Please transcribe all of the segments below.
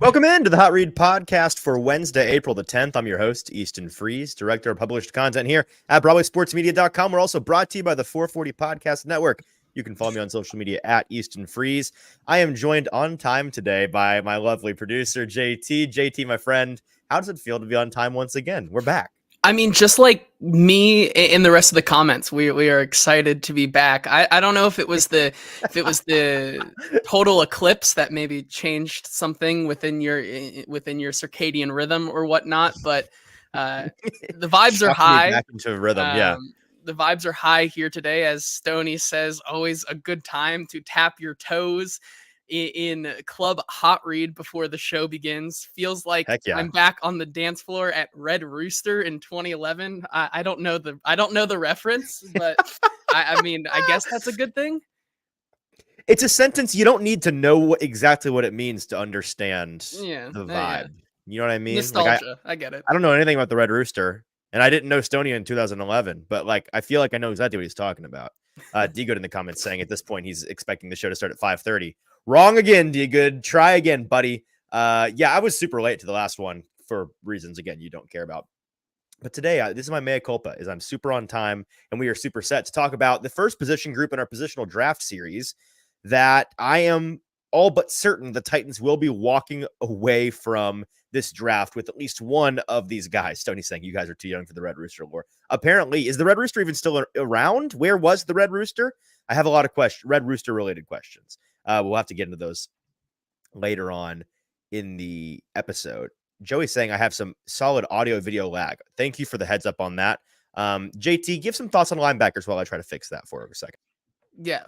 Welcome into the Hot Read podcast for Wednesday, April the 10th. I'm your host, Easton Freeze, director of published content here at BroadwaySportsMedia.com. We're also brought to you by the 440 Podcast Network. You can follow me on social media at Easton Freeze. I am joined on time today by my lovely producer, JT. JT, my friend, how does it feel to be on time once again? We're back. I mean, just like me in the rest of the comments, we are excited to be back. I don't know if it was the total eclipse that maybe changed something within your circadian rhythm or whatnot, but the vibes are high. Back into rhythm, yeah. The vibes are high here today, as Stoney says. Always a good time to tap your toes in Club Hot Read before the show begins. Feels like yeah. I'm back on the dance floor at Red Rooster in 2011. I don't know the reference, but I mean, I guess that's a good thing. It's a sentence you don't need to know exactly what it means to understand the vibe. Yeah. You know what I mean? Nostalgia. I get it. I don't know anything about the Red Rooster, and I didn't know Stoney in 2011, but like I feel like I know exactly what he's talking about. D-Good in the comments saying at this point he's expecting the show to start at 5:30. Wrong again, D-Good. Try again, buddy. Yeah, I was super late to the last one for reasons, again, you don't care about. But today, this is my mea culpa, is I'm super on time, and we are super set to talk about the first position group in our positional draft series that I am all but certain the Titans will be walking away from this draft with at least one of these guys. Stoney's saying you guys are too young for the Red Rooster lore. Apparently, is the Red Rooster even still around? Where was the Red Rooster? I have a lot of Red Rooster related questions. We'll have to get into those later on in the episode. Joey's saying I have some solid audio video lag. Thank you for the heads up on that. JT, give some thoughts on linebackers while I try to fix that for a second. Yeah.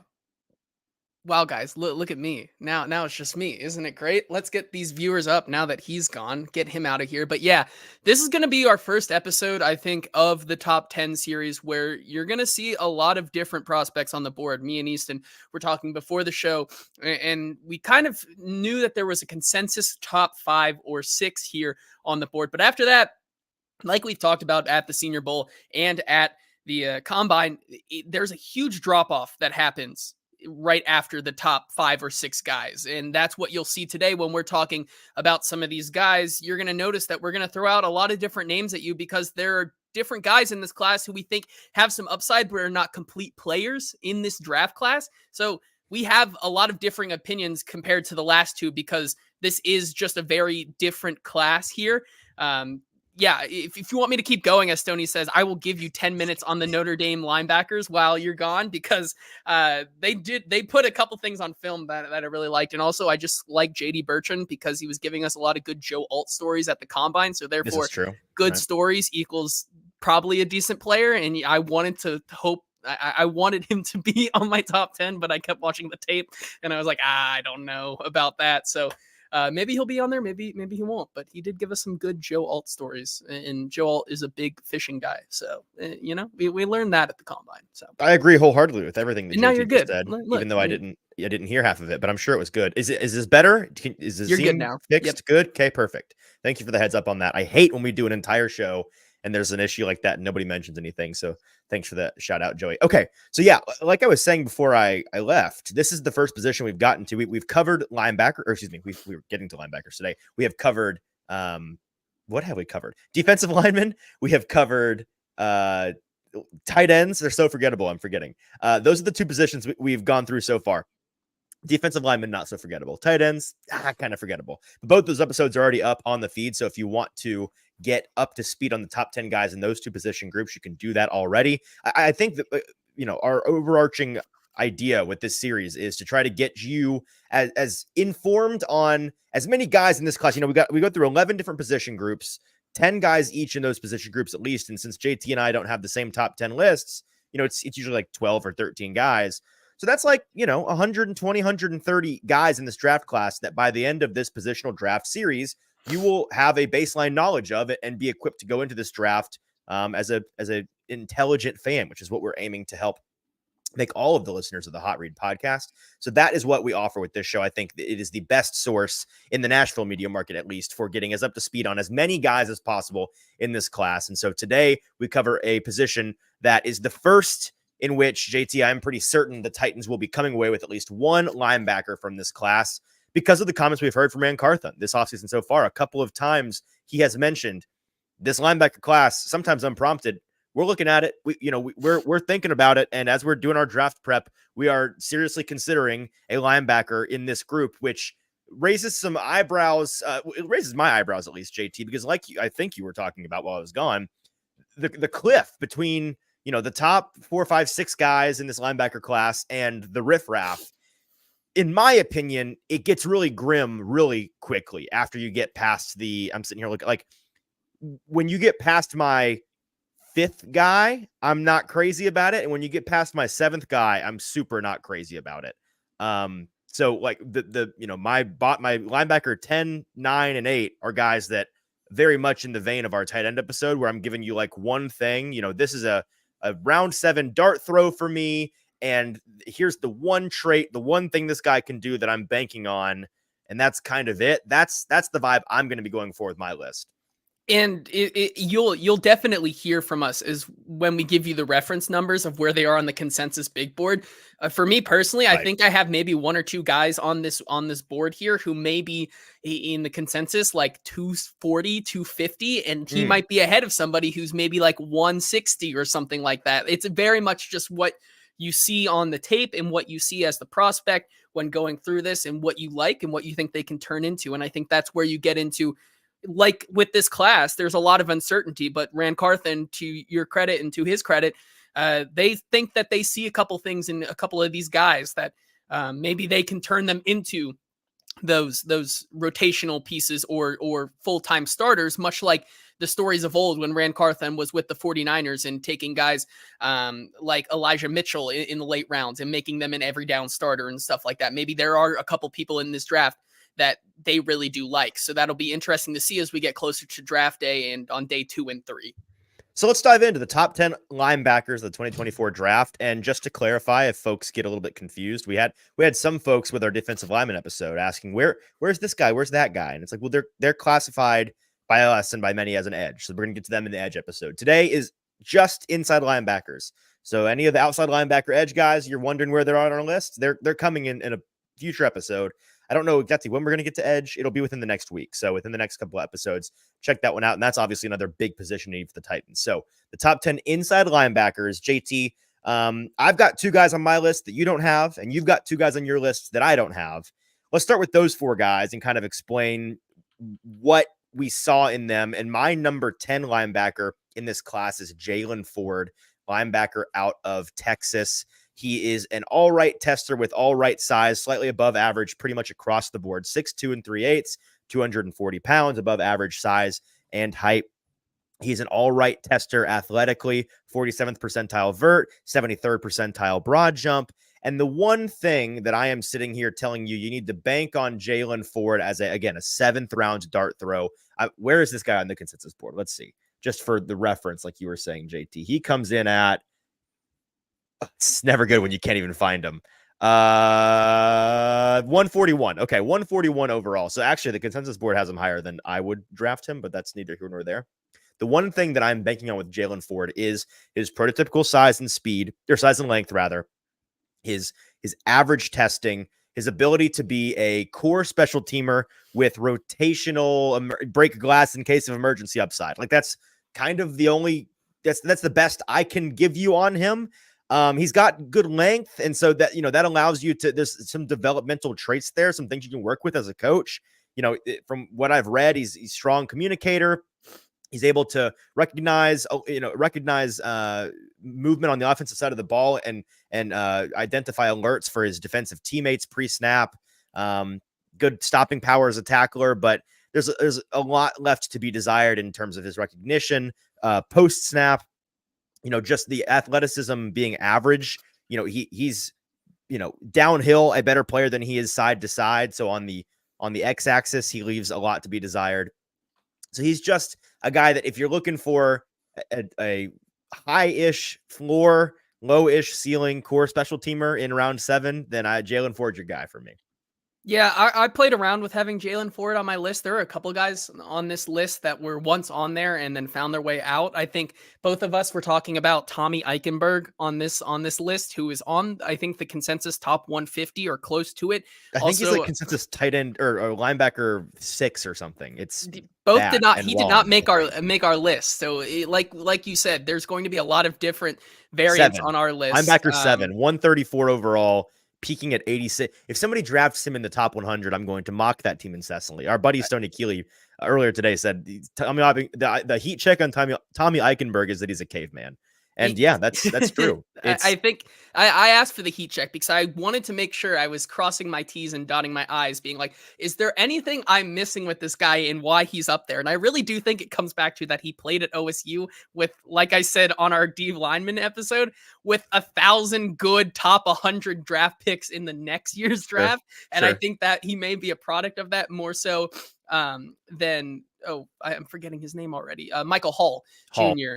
Wow, guys, look at me. Now it's just me. Isn't it great? Let's get these viewers up now that he's gone. Get him out of here. But yeah, this is going to be our first episode, I think, of the top 10 series where you're going to see a lot of different prospects on the board. Me and Easton were talking before the show, and we kind of knew that there was a consensus top 5 or 6 here on the board. But after that, like we've talked about at the Senior Bowl and at the Combine, there's a huge drop-off that happens right after the top 5 or 6 guys. And that's what you'll see today when we're talking about some of these guys. You're going to notice that we're going to throw out a lot of different names at you because there are different guys in this class who we think have some upside but are not complete players in this draft class. So we have a lot of differing opinions compared to the last two because this is just a very different class here. Yeah, if you want me to keep going, as Stoney says, I will give you 10 minutes on the Notre Dame linebackers while you're gone because they put a couple things on film that I really liked. And also, I just like J.D. Bertrand because he was giving us a lot of good Joe Alt stories at the Combine. So therefore, good stories equals probably a decent player. And I wanted to hope I wanted him to be on my top 10, but I kept watching the tape and I was like, I don't know about that. So maybe he'll be on there. Maybe he won't. But he did give us some good Joe Alt stories, and Joe Alt is a big fishing guy. So we learned that at the Combine. So I agree wholeheartedly with everything that now you're good. said, even though I didn't hear half of it, but I'm sure it was good. Is this better? Is this you're good now? Fixed? Yep. Good. Okay, perfect. Thank you for the heads up on that. I hate when we do an entire show and there's an issue like that and nobody mentions anything. So thanks for that shout out, Joey. Okay. So yeah, like I was saying before I left, this is the first position we've gotten to. We've covered linebacker, or excuse me, we were getting to linebackers today. We have covered, what have we covered? Defensive linemen. We have covered, tight ends. They're so forgettable. I'm forgetting. Those are the two positions we've gone through so far. Defensive linemen, not so forgettable. Tight ends, kind of forgettable. But both those episodes are already up on the feed. So if you want to get up to speed on the top 10 guys in those two position groups, you can do that already. I think that, our overarching idea with this series is to try to get you as informed on as many guys in this class. We go through 11 different position groups, 10 guys each in those position groups at least. And since JT and I don't have the same top 10 lists, it's usually like 12 or 13 guys. So that's like, 120, 130 guys in this draft class that by the end of this positional draft series, you will have a baseline knowledge of it and be equipped to go into this draft as a intelligent fan, which is what we're aiming to help make all of the listeners of the Hot Read podcast. So that is what we offer with this show. I think it is the best source in the Nashville media market, at least, for getting us up to speed on as many guys as possible in this class. And so today we cover a position that is the first in which, JT, I'm pretty certain the Titans will be coming away with at least one linebacker from this class. because of the comments we've heard from Ran Carthon this offseason so far. A couple of times he has mentioned this linebacker class, sometimes unprompted. We're looking at it. We're thinking about it. And as we're doing our draft prep, we are seriously considering a linebacker in this group, which raises some eyebrows. It raises my eyebrows, at least, JT, because I think you were talking about while I was gone, the cliff between, the top 4, 5, 6 guys in this linebacker class and the riffraff. In my opinion, it gets really grim really quickly after you get past I'm sitting here looking like when you get past my 5th guy, I'm not crazy about it. And when you get past my 7th guy, I'm super not crazy about it. So like my linebacker 10, 9, and 8 are guys that very much in the vein of our tight end episode where I'm giving you like one thing, this is a round 7 dart throw for me. And here's the one trait, the one thing this guy can do that I'm banking on. And that's kind of it. That's the vibe I'm going to be going for with my list. And you'll definitely hear from us is when we give you the reference numbers of where they are on the consensus big board. For me personally, I think I have maybe 1 or 2 guys on this board here who may be in the consensus like 240, 250, and he might be ahead of somebody who's maybe like 160 or something like that. It's very much just what you see on the tape and what you see as the prospect when going through this and what you like and what you think they can turn into. And I think that's where you get into, like with this class, there's a lot of uncertainty, but Ran Carthon, to your credit and to his credit, they think that they see a couple things in a couple of these guys that maybe they can turn them into those rotational pieces or full-time starters, much like the stories of old when Ran Carthon was with the 49ers and taking guys like Elijah Mitchell in the late rounds and making them an every down starter and stuff like that. Maybe there are a couple people in this draft that they really do like. So that'll be interesting to see as we get closer to draft day and on day 2 and 3. So let's dive into the top 10 linebackers of the 2024 draft. And just to clarify, if folks get a little bit confused, we had some folks with our defensive lineman episode asking, where's this guy? Where's that guy? And it's like, well, they're classified by us and by many as an edge. So we're going to get to them in the edge episode. Today is just inside linebackers. So any of the outside linebacker edge guys, you're wondering where they're on our list, they're coming in a future episode. I don't know exactly when we're going to get to edge. It'll be within the next week. So within the next couple episodes, check that one out. And that's obviously another big position need for the Titans. So the top 10 inside linebackers, JT, I've got 2 guys on my list that you don't have, and you've got 2 guys on your list that I don't have. Let's start with those 4 guys and kind of explain what we saw in them. And my number 10 linebacker in this class is Jaylan Ford, linebacker out of Texas. He is an all right tester with all right size, slightly above average, pretty much across the board. 6'2 3/8, 240 pounds, above average size and height. He's an all right tester athletically, 47th percentile vert, 73rd percentile broad jump. And the one thing that I am sitting here telling you, you need to bank on Jaylan Ford as a 7th round dart throw. Where is this guy on the consensus board? Let's see. Just for the reference, like you were saying, JT, he comes in at, it's never good when you can't even find him. 141. Okay, 141 overall. So actually, the consensus board has him higher than I would draft him, but that's neither here nor there. The one thing that I'm banking on with Jaylan Ford is his prototypical size and speed, or size and length, rather. His average testing, his ability to be a core special teamer with rotational break glass in case of emergency upside. Like that's kind of the only, that's the best I can give you on him. He's got good length. And so that, that allows you to, there's some developmental traits there, some things you can work with as a coach. From what I've read, he's a strong communicator. He's able to recognize movement on the offensive side of the ball and identify alerts for his defensive teammates pre-snap. Good stopping power as a tackler, but there's a lot left to be desired in terms of his recognition, post-snap. Just the athleticism being average. He's downhill a better player than he is side to side. So on the x-axis, he leaves a lot to be desired. So he's just a guy that if you're looking for a high-ish floor, low-ish ceiling core special teamer in round 7, then Jaylan Ford's your guy for me. Yeah, I played around with having Jalen Ford on my list. There are a couple guys on this list that were once on there and then found their way out. I think both of us were talking about Tommy Eichenberg on this list, who is on, I think, the consensus top 150 or close to it. I think he's like Also, consensus tight end or linebacker 6 or something. It's both did that not and he did not long, I make our think. list. So like you said, there's going to be a lot of different variants 7. on our list. Linebacker 7, 134 overall, peaking at 86. If somebody drafts him in the top 100, I'm going to mock that team incessantly. Our buddy Stoney Keeley earlier today said the heat check on Tommy Eichenberg is that he's a caveman. And He- yeah, that's true. I It's think I asked for the heat check because I wanted to make sure I was crossing my T's and dotting my I's, being like, is there anything I'm missing with this guy and why he's up there? And I really do think it comes back to that he played at OSU with, like I said on our D lineman episode, with 1,000 good top 100 draft picks in the next year's sure, draft. And I sure. think that he may be a product of that more so than, I'm forgetting his name already, Michael Hall Hall. Jr.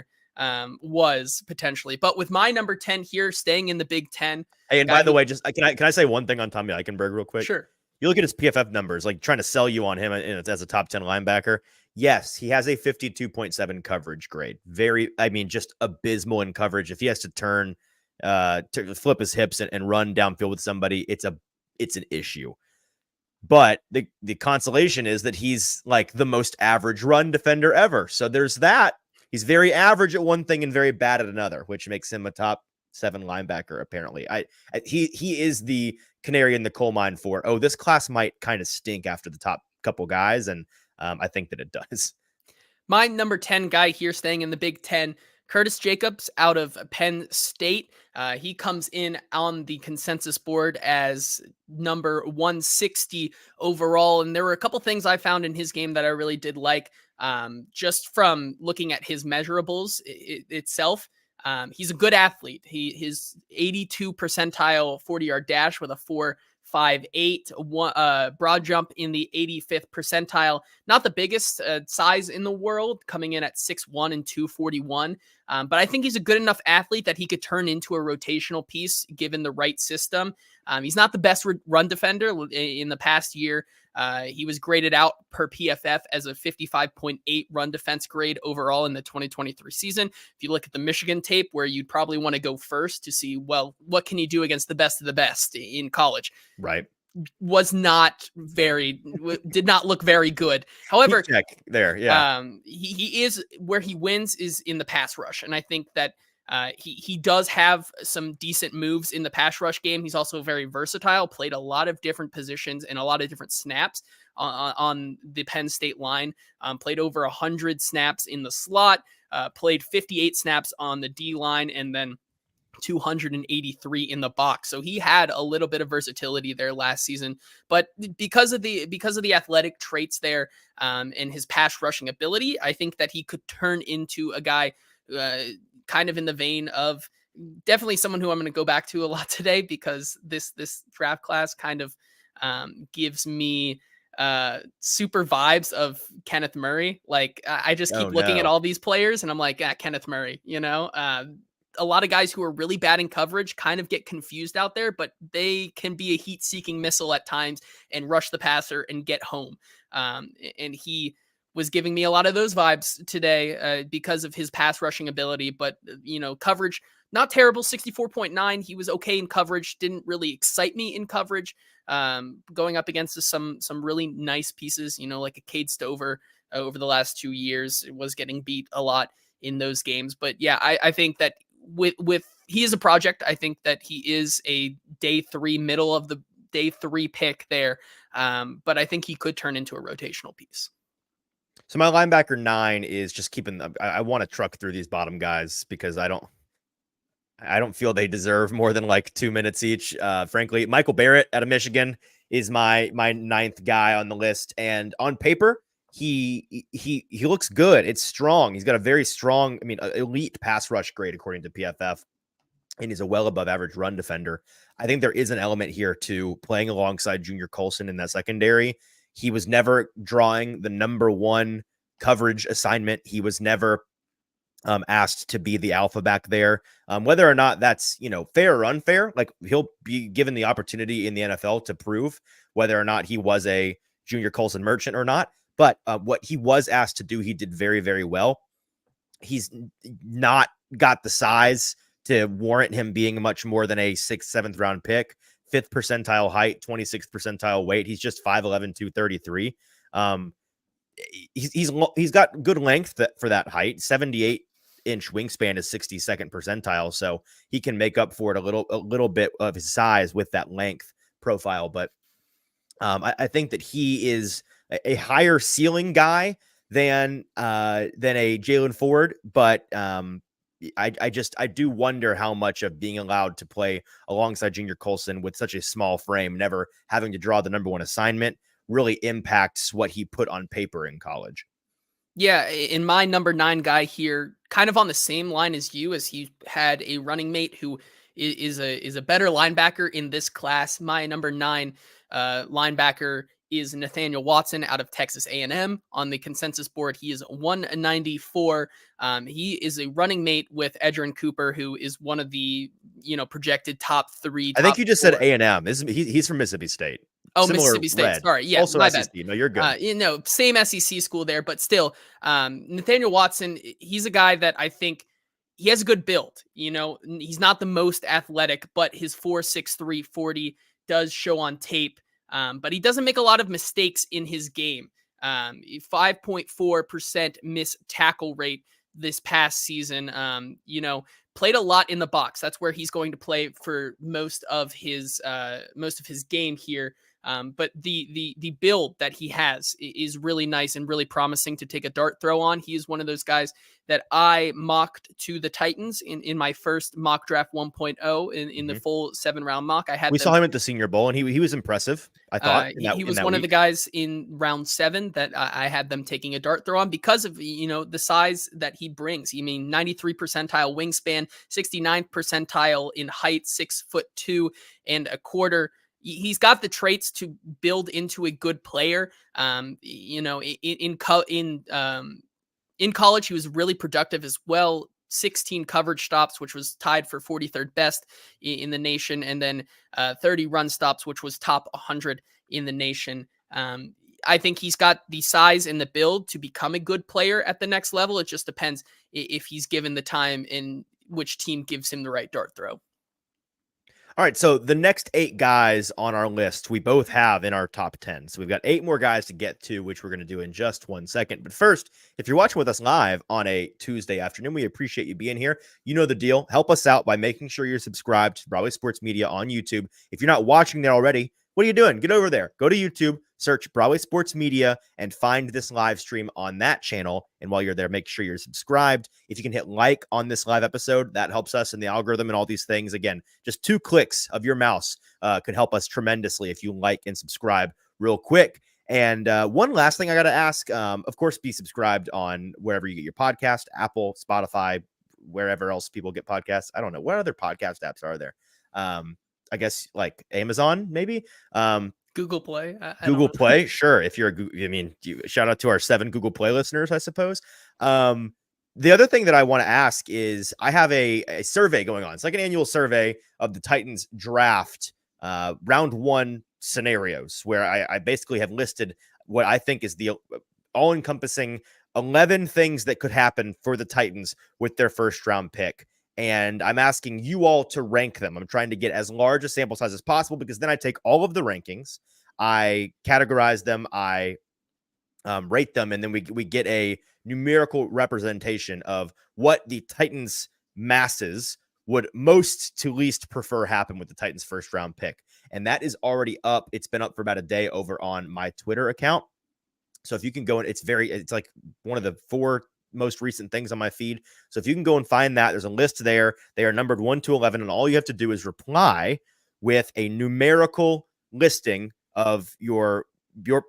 Was potentially. But with my number 10 here, staying in the Big Ten, Hey, and guy by the who, way, just can I say one thing on Tommy Eichenberg real quick? sure, You look at his PFF numbers, like trying to sell you on him as a top 10 linebacker. Yes, he has a 52.7 coverage grade. I mean, just abysmal in coverage. If he has to turn, to flip his hips and run downfield with somebody, it's an issue. But the consolation is that he's like the most average run defender ever. So there's that. He's very average at one thing and very bad at another, which makes him a top 7 linebacker. Apparently, he is the canary in the coal mine for, oh, this class might kind of stink after the top couple guys, and I think that it does. my number 10 guy here, staying in the Big Ten, Curtis Jacobs out of Penn State. He comes in on the consensus board as number 160 overall. And there were a couple things I found in his game that I really did like, just from looking at his measurables itself. He's a good athlete. His 82 percentile 40-yard dash with a 4.58, broad jump in the 85th percentile. Not the biggest size in the world, coming in at 6'1" and 241. But I think he's a good enough athlete that he could turn into a rotational piece given the right system. He's not the best run defender in the past year. He was graded out per PFF as a 55.8 run defense grade overall in the 2023 season. If you look at the Michigan tape, where you'd probably want to go first to see, well, what can you do against the best of the best in college? Right. Did not look very good. However, check there. Yeah. he is where he wins is in the pass rush. And I think that he does have some decent moves in the pass rush game. He's also very versatile, played a lot of different positions and a lot of different snaps on the Penn State line, played over 100 snaps in the slot, played 58 snaps on the D line, and then 283 in the box. So he had a little bit of versatility there last season, but because of the athletic traits there, and his pass rushing ability, I think that he could turn into a guy kind of in the vein of definitely someone who I'm going to go back to a lot today, because this draft class kind of gives me super vibes of Kenneth Murray. Like I just keep looking at all these players and I'm like, Kenneth Murray, a lot of guys who are really bad in coverage kind of get confused out there, but they can be a heat-seeking missile at times and rush the passer and get home. And he was giving me a lot of those vibes today because of his pass rushing ability. But, coverage, not terrible, 64.9. He was okay in coverage, didn't really excite me in coverage. Going up against some really nice pieces, like a Cade Stover over the last 2 years, was getting beat a lot in those games. But yeah, I think that with he is a project. I think that he is a day 3, middle of the day 3 pick there. But I think he could turn into a rotational piece. So my linebacker 9 is just keeping. I want to truck through these bottom guys because I don't feel they deserve more than like 2 minutes each. Frankly, Michael Barrett out of Michigan is my 9th guy on the list, and on paper, he looks good. It's strong. He's got a very strong, elite pass rush grade according to PFF, and he's a well above average run defender. I think there is an element here to playing alongside Junior Colson in that secondary. He was never drawing the number 1 coverage assignment. He was never asked to be the alpha back there. Whether or not that's, fair or unfair, like he'll be given the opportunity in the NFL to prove whether or not he was a junior Colson Merchant or not. But what he was asked to do, he did very, very well. He's not got the size to warrant him being much more than a 6th, 7th round pick. 5th percentile height, 26th percentile weight. He's just 5'11", 233. He's got good length for that height. 78-inch wingspan is 62nd percentile, so he can make up for it a little bit of his size with that length profile. But I think that he is a higher ceiling guy than a Jalen Ford, but I do wonder how much of being allowed to play alongside Junior Colson with such a small frame, never having to draw the number one assignment, really impacts what he put on paper in college. Yeah, in my number 9 guy here, kind of on the same line as you, as he had a running mate who is a better linebacker in this class. My number 9 linebacker is Nathaniel Watson out of Texas A&M. On the consensus board, he is 194. He is a running mate with Edgerrin Cooper, who is one of the projected top 3. I think you just 4. said A&M. He's from Mississippi State. Oh, Similar Mississippi State. red. Sorry. Yeah, also my SEC. bad. No, you're good. Same SEC school there, but still, Nathaniel Watson, he's a guy that I think he has a good build. He's not the most athletic, but his 4.63 40 does show on tape. But he doesn't make a lot of mistakes in his game. 5.4% missed tackle rate this past season. Played a lot in the box. That's where he's going to play for most of his game here. But the build that he has is really nice and really promising to take a dart throw on. He is one of those guys that I mocked to the Titans in my first mock draft 1.0 in the full 7-round mock. We saw him at the Senior Bowl, and he was impressive, I thought. He was one of the guys in round 7 that I had them taking a dart throw on because of the size that he brings. 93 percentile wingspan, 69th percentile in height, 6'2" and a quarter. He's got the traits to build into a good player. In college, he was really productive as well. 16 coverage stops, which was tied for 43rd best in the nation, and then 30 run stops, which was top 100 in the nation. I think he's got the size and the build to become a good player at the next level. It just depends if he's given the time and which team gives him the right dart throw. All right, so the next 8 guys on our list, we both have in our top 10. So we've got 8 more guys to get to, which we're going to do in just 1 second. But first, if you're watching with us live on a Tuesday afternoon, we appreciate you being here. You know the deal. Help us out by making sure you're subscribed to Broadway Sports Media on YouTube. If you're not watching there already, what are you doing? Get over there. Go to YouTube, search Broadway Sports Media, and find this live stream on that channel. And while you're there, make sure you're subscribed. If you can hit like on this live episode, that helps us in the algorithm and all these things. Again, just 2 clicks of your mouse could help us tremendously if you like and subscribe real quick. And one last thing I got to ask, of course, be subscribed on wherever you get your podcast, Apple, Spotify, wherever else people get podcasts. I don't know. What other podcast apps are there? I guess like Amazon, maybe. Google Play. Google Play, sure. If you're shout out to our 7 Google Play listeners, I suppose. The other thing that I want to ask is I have a survey going on. It's like an annual survey of the Titans draft round 1 scenarios where I basically have listed what I think is the all-encompassing 11 things that could happen for the Titans with their first round pick. And I'm asking you all to rank them. I'm trying to get as large a sample size as possible because then I take all of the rankings, I categorize them, I rate them, and then we get a numerical representation of what the Titans masses would most to least prefer happen with the Titans first round pick. And that is already up. It's been up for about a day over on my Twitter account. So if you can go in, it's like one of the 4 most recent things on my feed. So if you can go and find that, there's a list there. They are numbered 1 to 11. And all you have to do is reply with a numerical listing of your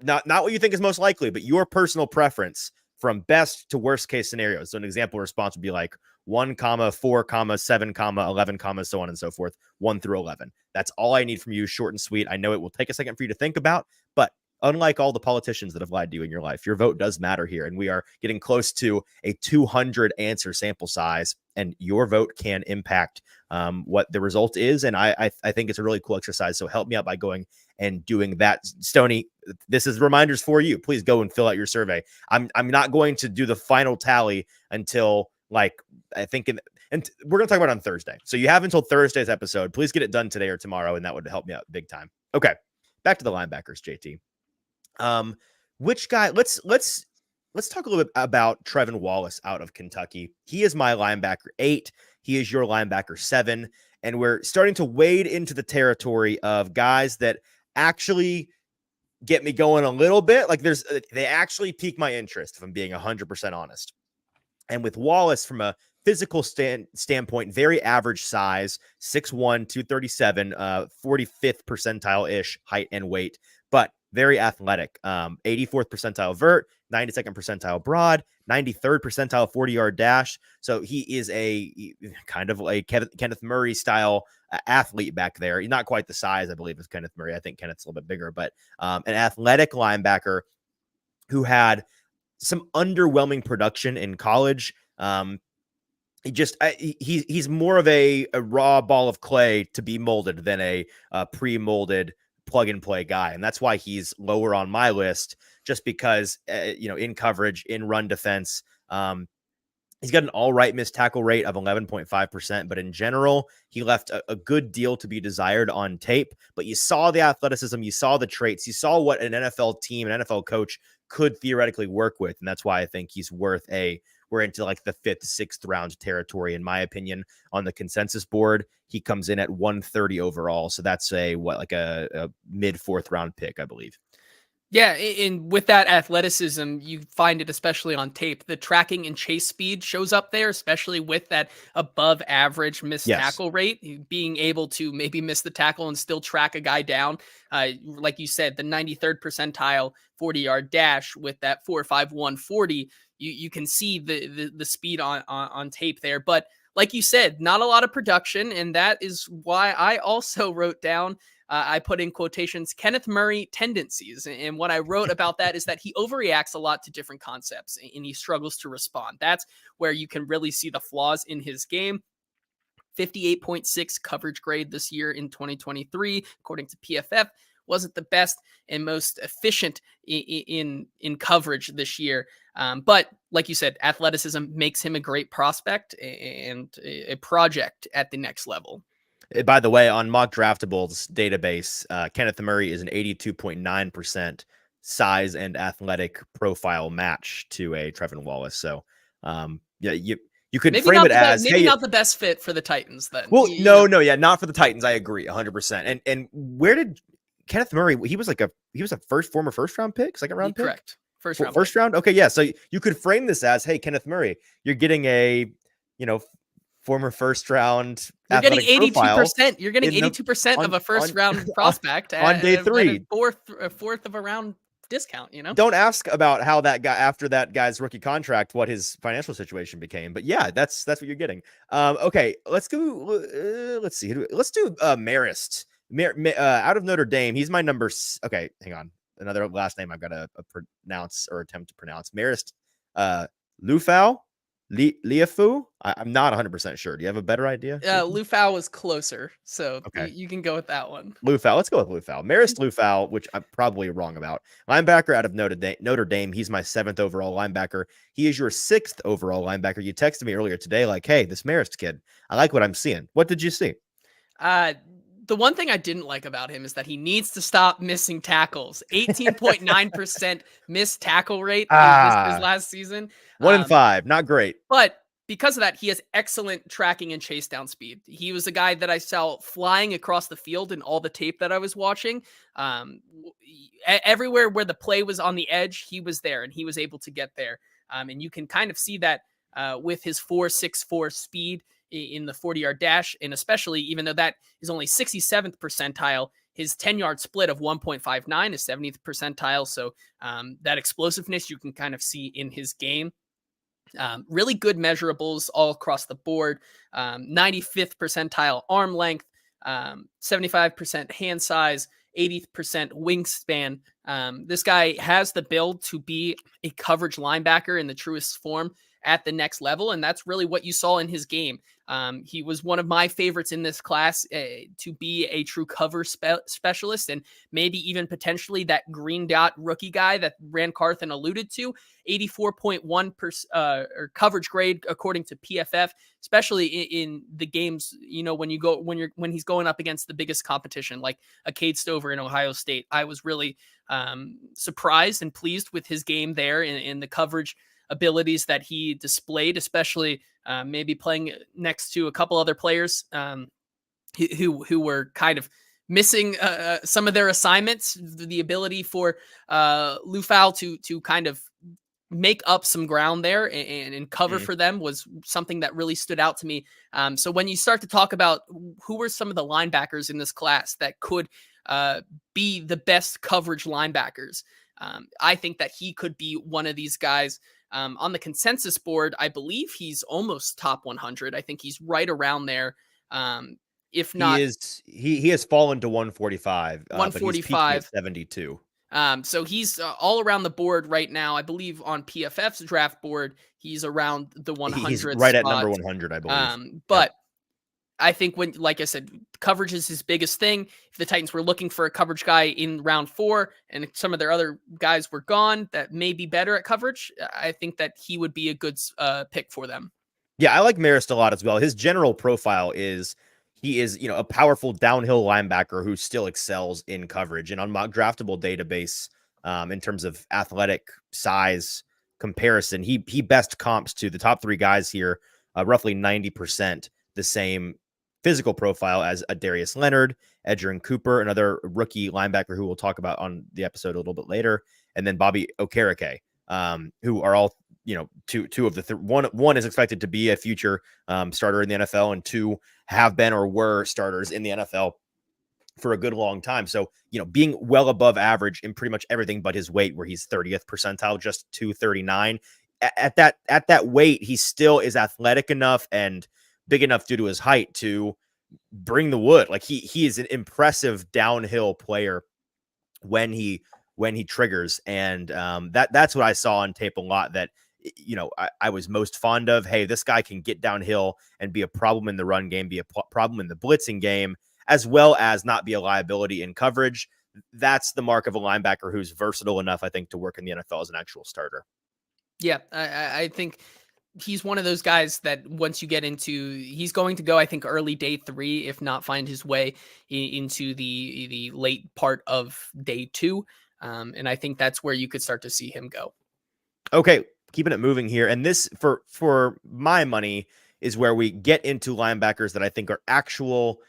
not what you think is most likely, but your personal preference from best to worst case scenarios. So an example response would be like 1, 4, 7, 11, so on and so forth, 1 through 11. That's all I need from you. Short and sweet. I know it will take a second for you to think about, but unlike all the politicians that have lied to you in your life, your vote does matter here. And we are getting close to a 200 answer sample size, and your vote can impact what the result is. And I think it's a really cool exercise. So help me out by going and doing that. Stoney, this is reminders for you. Please go and fill out your survey. I'm not going to do the final tally until like, I think, and we're going to talk about it on Thursday. So you have until Thursday's episode. Please get it done today or tomorrow, and that would help me out big time. Okay. Back to the linebackers, JT. Which guy? Let's talk a little bit about Trevin Wallace out of Kentucky. He is my linebacker 8. He is your linebacker 7, and we're starting to wade into the territory of guys that actually get me going a little bit. Like they actually pique my interest, if I'm being 100% honest. And with Wallace, from a physical standpoint, very average size, 6'1", 237, 45th percentile-ish height and weight, but very athletic. 84th percentile vert, 92nd percentile broad, 93rd percentile 40-yard dash. So he is a kind of like Kenneth Murray style athlete back there. He's not quite the size, I believe, as Kenneth Murray. I think Kenneth's a little bit bigger, but an athletic linebacker who had some underwhelming production in college. He's more of a raw ball of clay to be molded than a pre-molded plug and play guy. And that's why he's lower on my list, just because, in coverage, in run defense, he's got an all right missed tackle rate of 11.5%, but in general, he left a good deal to be desired on tape. But you saw the athleticism, you saw the traits, you saw what an NFL team, an NFL coach could theoretically work with. And that's why I think he's we're into like the 5th, 6th round territory, in my opinion, on the consensus board. He comes in at 130 overall. So that's a mid 4th round pick, I believe. Yeah, and with that athleticism, you find it especially on tape. The tracking and chase speed shows up there, especially with that above average missed tackle rate. Being able to maybe miss the tackle and still track a guy down. Like you said, the 93rd percentile 40-yard dash with that 4.51 40, you can see the speed on tape there. But like you said, not a lot of production, and that is why I also wrote down, I put in quotations, Kenneth Murray tendencies. And what I wrote about that is that he overreacts a lot to different concepts and he struggles to respond. That's where you can really see the flaws in his game. 58.6 coverage grade this year in 2023, according to PFF. Wasn't the best and most efficient in coverage this year. But like you said, athleticism makes him a great prospect and a project at the next level. By the way, on Mock Draftable's database, Kenneth Murray is an 82.9% size and athletic profile match to a Trevin Wallace. So, you could maybe frame it as maybe not the best fit for the Titans then. Well, not for the Titans. I agree 100%. And where did Kenneth Murray? He was a former first round pick, second round pick. Correct. First round. Okay, yeah. So you could frame this as, hey, Kenneth Murray, you're getting a former first round. You're getting 82%. You're getting 82% of a first round prospect on day 3, a fourth of a round discount. Don't ask about how that guy, after that guy's rookie contract, what his financial situation became. But yeah, that's what you're getting. Okay, let's go. Let's see. Let's do Marist. Out of Notre Dame. He's my number. Okay, hang on. Another last name I've got to pronounce or attempt to pronounce. Marist Liufau. Liafu? I'm not 100% sure. Do you have a better idea? Liufau was closer, so okay. You can go with that one. Liufau. Let's go with Liufau. Marist Liufau, which I'm probably wrong about. Linebacker out of Notre Dame. He's my 7th overall linebacker. He is your 6th overall linebacker. You texted me earlier today like, hey, this Marist kid, I like what I'm seeing. What did you see? The one thing I didn't like about him is that he needs to stop missing tackles. 18.9% missed tackle rate his last season. 1 in 5, not great. But because of that, he has excellent tracking and chase down speed. He was a guy that I saw flying across the field in all the tape that I was watching. Everywhere where the play was on the edge, he was there and he was able to get there. And you can kind of see that with his 4.64 speed in the 40-yard dash, and especially even though that is only 67th percentile, his 10-yard split of 1.59 is 70th percentile. So that explosiveness you can kind of see in his game. Really good measurables all across the board. 95th percentile arm length, 75% hand size, 80th percent wingspan. This guy has the build to be a coverage linebacker in the truest form at the next level, and that's really what you saw in his game. He was one of my favorites in this class to be a true cover specialist, and maybe even potentially that green dot rookie guy that Rand Carthen alluded to. 84.1% or coverage grade according to PFF, especially in the games, when he's going up against the biggest competition like a Cade Stover in Ohio State. I was really surprised and pleased with his game there in the coverage abilities that he displayed, especially maybe playing next to a couple other players who were kind of missing some of their assignments. The ability for Lufau to kind of make up some ground there and cover for them was something that really stood out to me. So when you start to talk about who were some of the linebackers in this class that could be the best coverage linebackers, I think that he could be one of these guys. On the consensus board, I believe he's almost top 100. I think he's right around there. If not, he has fallen to 145, 145, but he's peaking at 72. So he's all around the board right now. I believe on PFF's draft board, he's around the 100. He's right at number 100, I believe. But I think like I said, coverage is his biggest thing. If the Titans were looking for a coverage guy in round 4 and some of their other guys were gone that may be better at coverage, I think that he would be a good pick for them. Yeah, I like Marist a lot as well. His general profile is he is, a powerful downhill linebacker who still excels in coverage. And on Mock Draftable database, in terms of athletic size comparison, he best comps to the top 3 guys here, roughly 90% the same physical profile as a Darius Leonard, Edgerrin Cooper, another rookie linebacker who we'll talk about on the episode a little bit later, and then Bobby Okereke, who are all, two of the one is expected to be a future starter in the NFL, and 2 have been or were starters in the NFL for a good long time. So, being well above average in pretty much everything but his weight, where he's 30th percentile, just 239. At that weight, he still is athletic enough and big enough due to his height to bring the wood. Like he is an impressive downhill player when he triggers. And that's what I saw on tape a lot that, I was most fond of. Hey, this guy can get downhill and be a problem in the run game, be a problem in the blitzing game, as well as not be a liability in coverage. That's the mark of a linebacker who's versatile enough, I think, to work in the NFL as an actual starter. Yeah, I think he's one of those guys that once you get into, he's going to go, I think, early day 3, if not find his way into the late part of day 2. And I think that's where you could start to see him go. Okay, keeping it moving here. And this, for my money, is where we get into linebackers that I think are actual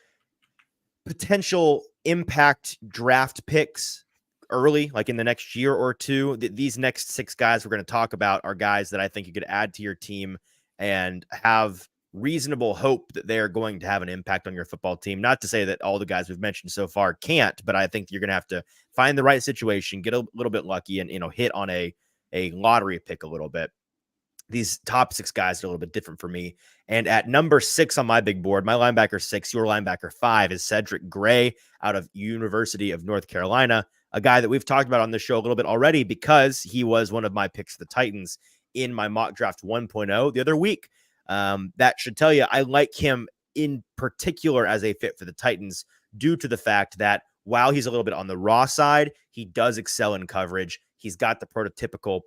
potential impact draft picks early, like in the next year or 2. These next 6 guys we're going to talk about are guys that I think you could add to your team and have reasonable hope that they're going to have an impact on your football team. Not to say that all the guys we've mentioned so far can't, but I think you're going to have to find the right situation, get a little bit lucky, and hit on a lottery pick a little bit. These top 6 guys are a little bit different for me. And at number 6 on my big board, my linebacker 6, your linebacker 5 is Cedric Gray out of University of North Carolina, a guy that we've talked about on the show a little bit already because he was one of my picks for the Titans in my mock draft 1.0 the other week. That should tell you I like him in particular as a fit for the Titans due to the fact that while he's a little bit on the raw side, he does excel in coverage. He's got the prototypical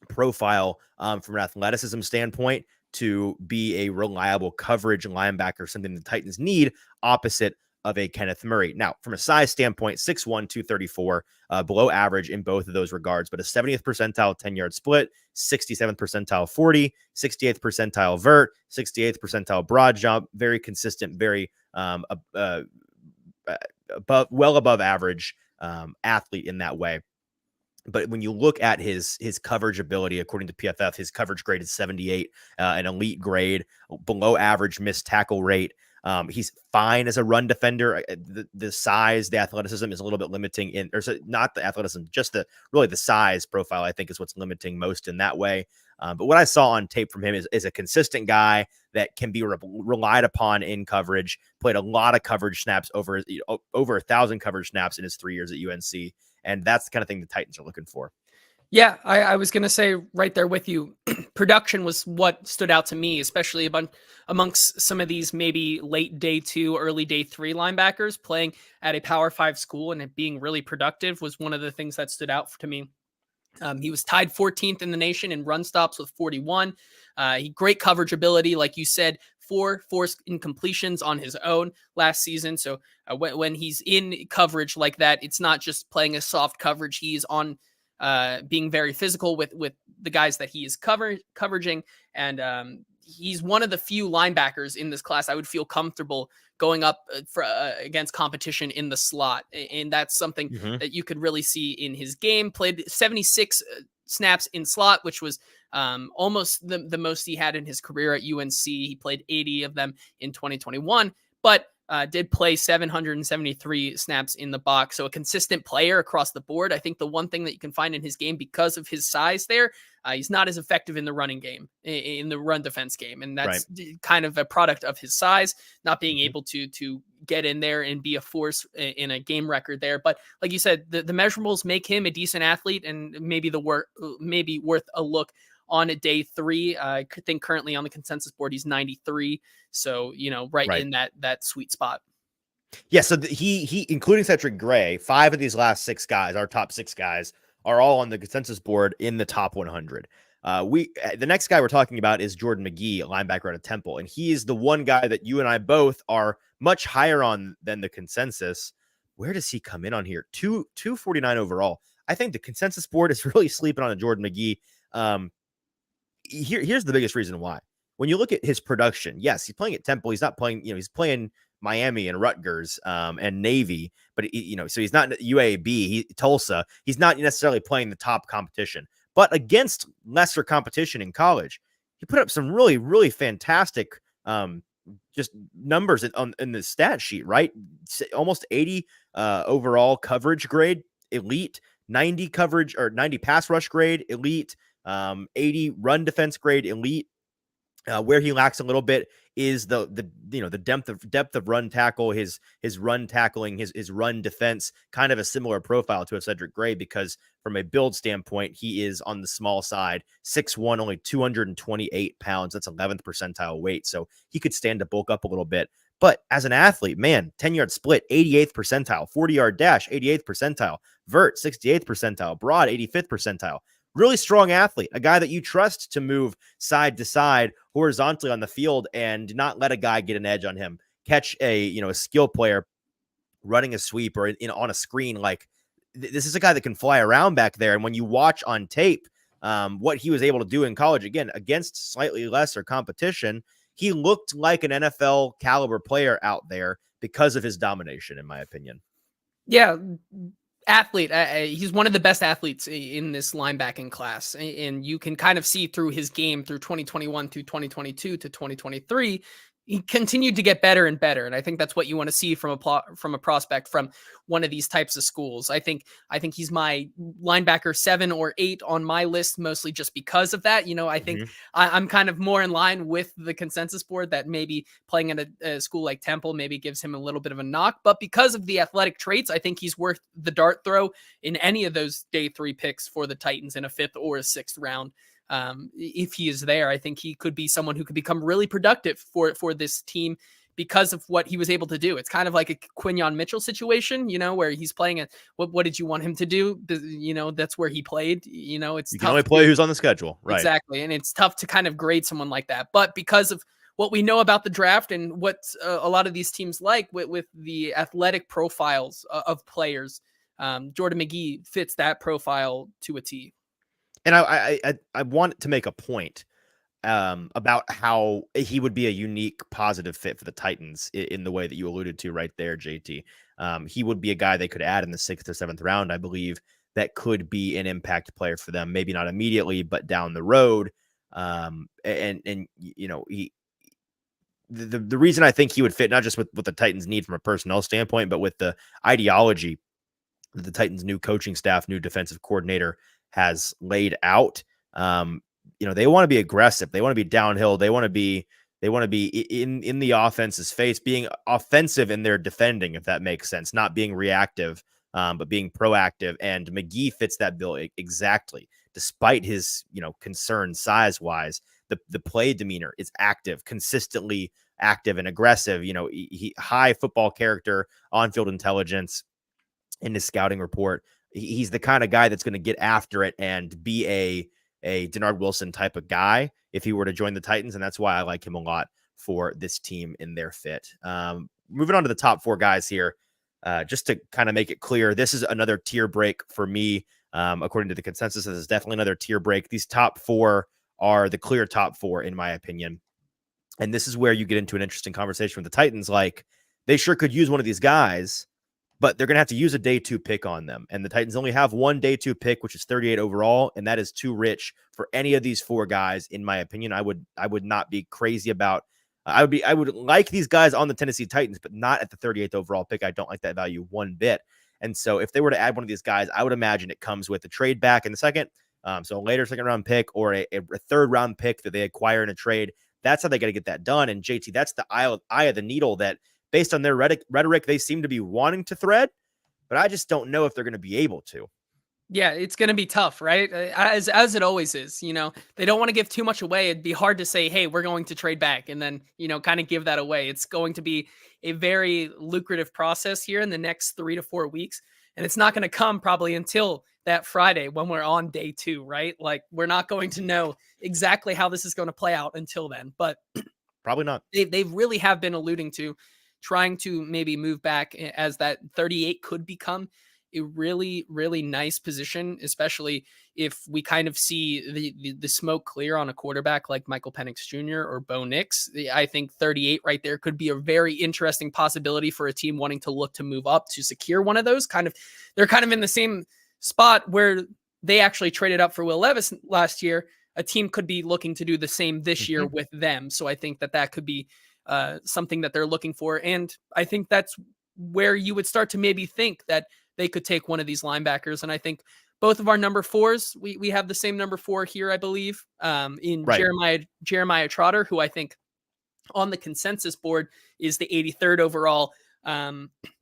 profile from an athleticism standpoint to be a reliable coverage linebacker, something the Titans need opposite of a Kenneth Murray. Now, from a size standpoint, 6'1", 234, below average in both of those regards, but a 70th percentile 10-yard split, 67th percentile 40, 68th percentile vert, 68th percentile broad jump, very consistent, very well above average athlete in that way. But when you look at his coverage ability, according to PFF, his coverage grade is 78, an elite grade, below average missed tackle rate. He's fine as a run defender. The size, the athleticism is a little bit limiting not the athleticism, just the size profile, I think, is what's limiting most in that way. But what I saw on tape from him is a consistent guy that can be relied upon in coverage. Played a lot of coverage snaps, over 1,000 coverage snaps in his 3 years at UNC, and that's the kind of thing the Titans are looking for. Yeah, I was going to say right there with you, production was what stood out to me, especially amongst some of these maybe late day 2, early day 3 linebackers playing at a Power 5 school and it being really productive was one of the things that stood out to me. He was tied 14th in the nation in run stops with 41. Great coverage ability, like you said, 4 forced incompletions on his own last season. So when he's in coverage like that, it's not just playing a soft coverage. He's on being very physical with the guys that he is coveraging. And he's one of the few linebackers in this class I would feel comfortable going up against competition in the slot. And that's something that you could really see in his game. Played 76 snaps in slot, which was almost the most he had in his career at UNC. He played 80 of them in 2021, but did play 773 snaps in the box. So a consistent player across the board. I think the one thing that you can find in his game because of his size there, he's not as effective in the running game, in the run defense game. And that's kind of a product of his size, not being able to get in there and be a force in a game record there. But like you said, the measurables make him a decent athlete and maybe worth a look on a day 3. I think currently on the consensus board, he's 93. So, right in that sweet spot. Yeah. So he, including Cedric Gray, 5 of these last 6 guys, our top 6 guys, are all on the consensus board in the top 100. The next guy we're talking about is Jordan McGee, a linebacker out of Temple. And he is the one guy that you and I both are much higher on than the consensus. Where does he come in on here? 249 overall. I think the consensus board is really sleeping on a Jordan McGee. Here's the biggest reason why. When you look at his production, yes, he's playing at Temple. He's not playing, he's playing Miami and Rutgers and Navy, but so he's not UAB, Tulsa. He's not necessarily playing the top competition, but against lesser competition in college, he put up some really, really fantastic just numbers in the stat sheet, right? Almost 80 overall coverage grade, elite, 90 coverage or 90 pass rush grade, elite, 80 run defense grade, elite. Where he lacks a little bit is the depth of run tackle, his run tackling, his run defense, kind of a similar profile to a Cedric Gray, because from a build standpoint, he is on the small side, 6'1", only 228 pounds. That's 11th percentile weight. So he could stand to bulk up a little bit. But as an athlete, man, 10-yard split, 88th percentile, 40-yard dash, 88th percentile, vert, 68th percentile, broad, 85th percentile. Really strong athlete, a guy that you trust to move side to side horizontally on the field and not let a guy get an edge on him. Catch a skill player running a sweep or on a screen. Like this is a guy that can fly around back there. And when you watch on tape what he was able to do in college, again, against slightly lesser competition, he looked like an NFL caliber player out there because of his domination, in my opinion. Yeah. Athlete. He's one of the best athletes in this linebacking class. And you can kind of see through his game through 2021 through 2022 to 2023, he continued to get better and better. And I think that's what you want to see from a prospect from one of these types of schools. I think he's my linebacker 7 or 8 on my list, mostly just because of that. I think I'm kind of more in line with the consensus board that maybe playing at a school like Temple maybe gives him a little bit of a knock, but because of the athletic traits, I think he's worth the dart throw in any of those day 3 picks for the Titans in a 5th or a 6th round. If he is there, I think he could be someone who could become really productive for this team because of what he was able to do. It's kind of like a Quinyon Mitchell situation, where he's playing at what did you want him to do? That's where he played. It's you can only play who's on the schedule, right? Exactly, and it's tough to kind of grade someone like that. But because of what we know about the draft and what a lot of these teams like with the athletic profiles of players, Jordan McGee fits that profile to a T. And I want to make a point about how he would be a unique positive fit for the Titans in the way that you alluded to right there, JT. He would be a guy they could add in the 6th or 7th round, I believe, that could be an impact player for them. Maybe not immediately, but down the road. The reason I think he would fit, not just with what the Titans need from a personnel standpoint, but with the ideology that the Titans' new coaching staff, new defensive coordinator has laid out, they want to be aggressive. They want to be downhill. They want to be in the offense's face, being offensive in their defending, if that makes sense, not being reactive, but being proactive. And McGee fits that bill exactly. Despite his, concern size-wise, the play demeanor is active, consistently active and aggressive. He high football character, on-field intelligence in his scouting report. He's the kind of guy that's going to get after it and be a Denard Wilson type of guy if he were to join the Titans. And that's why I like him a lot for this team in their fit. Moving on to the top 4 guys here, just to kind of make it clear, this is another tier break for me. According to the consensus, this is definitely another tier break. These top 4 are the clear top 4, in my opinion. And this is where you get into an interesting conversation with the Titans. Like, they sure could use one of these guys, but they're going to have to use a day 2 pick on them. And the Titans only have one day 2 pick, which is 38 overall. And that is too rich for any of these 4 guys, in my opinion. I would not be crazy about, I would like these guys on the Tennessee Titans, but not at the 38th overall pick. I don't like that value one bit. And so if they were to add one of these guys, I would imagine it comes with a trade back in the second. So a later second round pick or a third round pick that they acquire in a trade. That's how they got to get that done. And JT, that's the eye of the needle that, based on their rhetoric, they seem to be wanting to thread, but I just don't know if they're going to be able to. Yeah, it's going to be tough, right? As it always is, they don't want to give too much away. It'd be hard to say, hey, we're going to trade back and then, kind of give that away. It's going to be a very lucrative process here in the next 3 to 4 weeks. And it's not going to come probably until that Friday when we're on day 2, right? Like, we're not going to know exactly how this is going to play out until then, but probably not. They really have been alluding to trying to maybe move back, as that 38 could become a really, really nice position, especially if we kind of see the smoke clear on a quarterback like Michael Penix Jr. or Bo Nix. I think 38 right there could be a very interesting possibility for a team wanting to look to move up to secure one of those. They're kind of in the same spot where they actually traded up for Will Levis last year. A team could be looking to do the same this year with them. So I think that could be something that they're looking for. And I think that's where you would start to maybe think that they could take one of these linebackers. And I think both of our number 4s, we have the same number 4 here, I believe, in right. Jeremiah Trotter, who I think on the consensus board is the 83rd overall.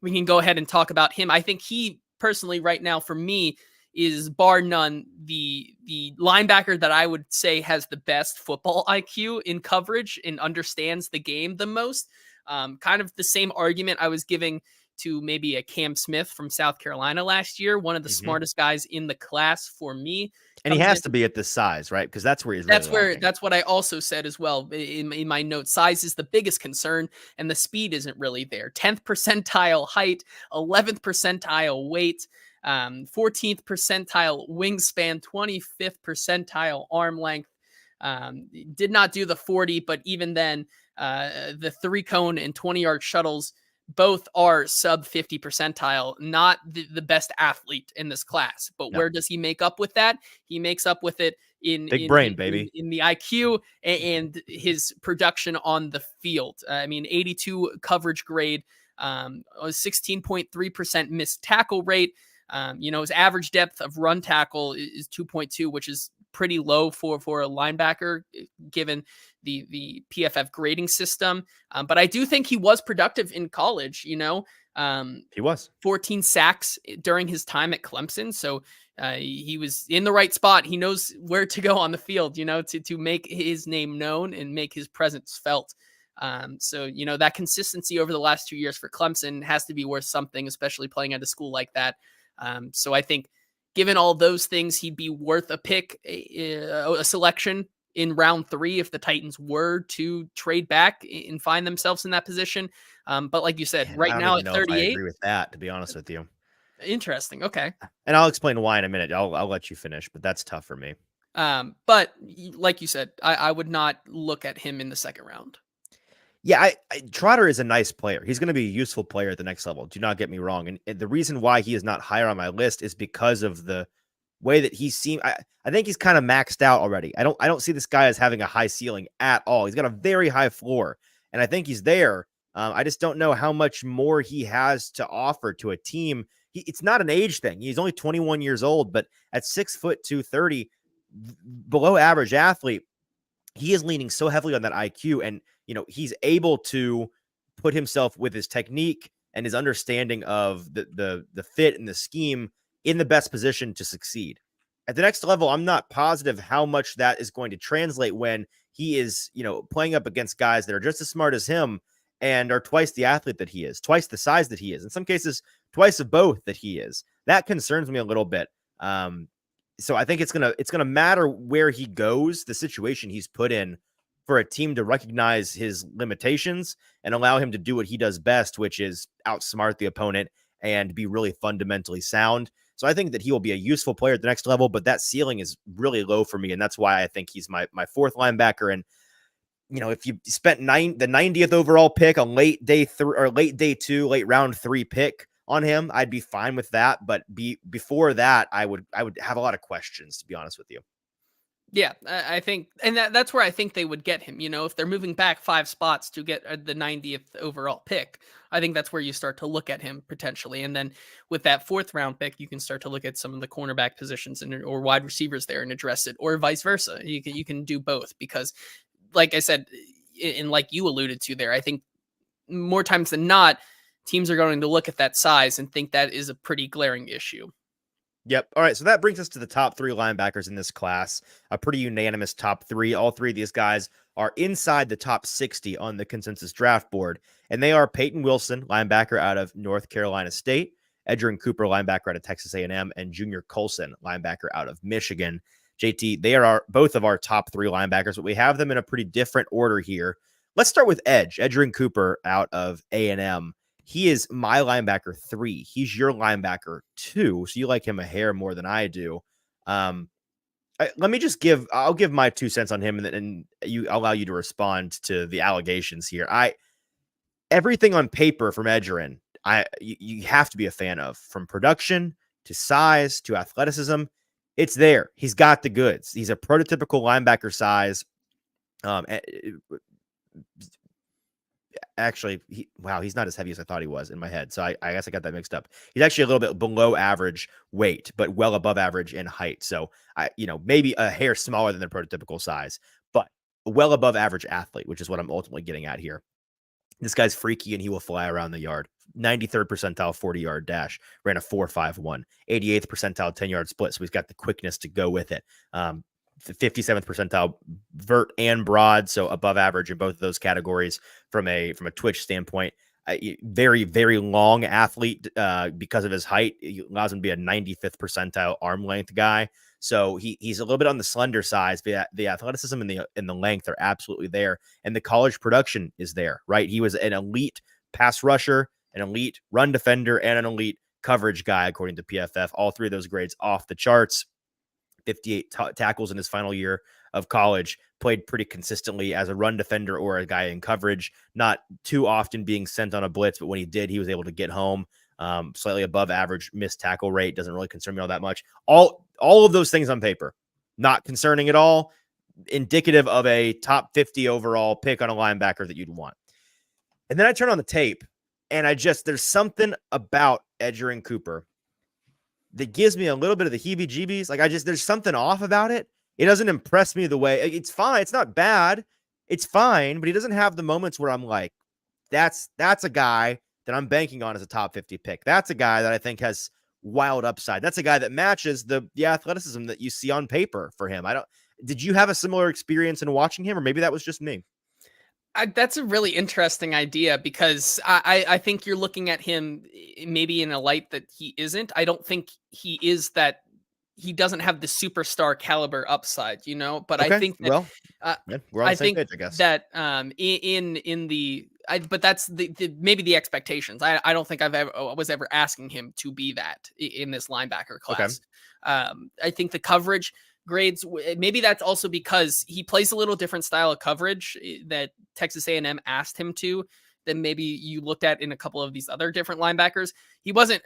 We can go ahead and talk about him. I think he personally right now for me is bar none the linebacker that I would say has the best football IQ in coverage and understands the game the most. Kind of the same argument I was giving to maybe a Cam Smith from South Carolina last year, one of the smartest guys in the class for me. And he has to be at this size, right? Because that's where he's that's what I also said as well in my notes. Size is the biggest concern, and the speed isn't really there. 10th percentile height, 11th percentile weight, 14th percentile wingspan, 25th percentile arm length. Did not do the 40, but even then, the 3-cone and 20-yard shuttles both are sub 50 percentile, not the best athlete in this class. But where does he make up with that? He makes up with it in big brain, baby, in the IQ and his production on the field. 82 coverage grade, 16.3% missed tackle rate. His average depth of run tackle is 2.2, which is pretty low for a linebacker given the PFF grading system. But I do think he was productive in college. He was 14 sacks during his time at Clemson. So he was in the right spot. He knows where to go on the field, to make his name known and make his presence felt. So that consistency over the last 2 years for Clemson has to be worth something, especially playing at a school like that. So I think given all those things, he'd be worth a pick, a selection in round 3 if the Titans were to trade back and find themselves in that position. But like you said, right now at 38, I agree with that, to be honest with you. Interesting. Okay. And I'll explain why in a minute. I'll let you finish, but that's tough for me. But like you said, I would not look at him in the second round. Yeah, Trotter is a nice player. He's going to be a useful player at the next level. Do not get me wrong. And the reason why he is not higher on my list is because of the way that he seemed. I think he's kind of maxed out already. I don't see this guy as having a high ceiling at all. He's got a very high floor, and I think he's there. I just don't know how much more he has to offer to a team. It's not an age thing. He's only 21 years old, but at 6 foot 230, below average athlete, he is leaning so heavily on that IQ, and he's able to put himself with his technique and his understanding of the fit and the scheme in the best position to succeed. At the next level, I'm not positive how much that is going to translate when he is, playing up against guys that are just as smart as him and are twice the athlete that he is, twice the size that he is, in some cases, twice of both that he is. That concerns me a little bit. So I think it's gonna matter where he goes, the situation he's put in, for a team to recognize his limitations and allow him to do what he does best, which is outsmart the opponent and be really fundamentally sound. So I think that he will be a useful player at the next level, but that ceiling is really low for me, and that's why I think he's my fourth linebacker. And if you spent the 90th overall pick on late day 2, late round 3 pick on him, I'd be fine with that. But before that, I would have a lot of questions, to be honest with you. Yeah, I think, and that's where I think they would get him. If they're moving back 5 spots to get the 90th overall pick, I think that's where you start to look at him potentially. And then with that 4th round pick, you can start to look at some of the cornerback positions or wide receivers there and address it, or vice versa. You can do both because, like I said, and like you alluded to there, I think more times than not, teams are going to look at that size and think that is a pretty glaring issue. Yep. All right. So that brings us to the top 3 linebackers in this class. A pretty unanimous top 3. All 3 of these guys are inside the top 60 on the consensus draft board. And they are Peyton Wilson, linebacker out of North Carolina State, Edgerrin Cooper, linebacker out of Texas A&M, and Junior Colson, linebacker out of Michigan. JT, they are both of our top 3 linebackers, but we have them in a pretty different order here. Let's start with Edgerrin Cooper out of A&M. He is my linebacker 3. He's your linebacker 2. So you like him a hair more than I do. Let me just I'll give my 2 cents on him, and I'll allow you to respond to the allegations here. Everything on paper from Edgerrin, you have to be a fan of, from production to size to athleticism. It's there. He's got the goods. He's a prototypical linebacker size. Actually, he's not as heavy as I thought he was in my head. So I guess I got that mixed up. He's actually a little bit below average weight, but well above average in height. So maybe a hair smaller than the prototypical size, but well above average athlete, which is what I'm ultimately getting at here. This guy's freaky and he will fly around the yard. 93rd percentile 40-yard dash, ran a 4.51, 88th percentile 10-yard split. So he's got the quickness to go with it. 57th percentile vert and broad, so above average in both of those categories from a twitch standpoint. Very, very long athlete because of his height. It allows him to be a 95th percentile arm length guy. So he's a little bit on the slender size, but the athleticism and the length are absolutely there. And the college production is there, right? He was an elite pass rusher, an elite run defender, and an elite coverage guy, according to PFF. All 3 of those grades off the charts. 58 tackles in his final year of college, played pretty consistently as a run defender or a guy in coverage, not too often being sent on a blitz, but when he did, he was able to get home. Slightly above average missed tackle rate, doesn't really concern me all that much. All of those things on paper, not concerning at all, indicative of a top 50 overall pick on a linebacker that you'd want. And then I turn on the tape, and there's something about Edgerrin Cooper that gives me a little bit of the heebie-jeebies. There's something off about it. It doesn't impress me the way. It's fine. It's not bad. It's fine, but he doesn't have the moments where I'm like, that's a guy that I'm banking on as a top 50 pick. That's a guy that I think has wild upside. That's a guy that matches the athleticism that you see on paper for him. Did you have a similar experience in watching him, or maybe that was just me? That's a really interesting idea because I think you're looking at him maybe in a light that he isn't. I don't think he is that. He doesn't have the superstar caliber upside, but okay. I think that, we're on the same page, I guess. That but that's maybe the expectations. I don't think I was ever asking him to be that in this linebacker class. Okay. I think the coverage grades, maybe that's also because he plays a little different style of coverage that Texas A&M asked him to than maybe you looked at in a couple of these other different linebackers. He wasn't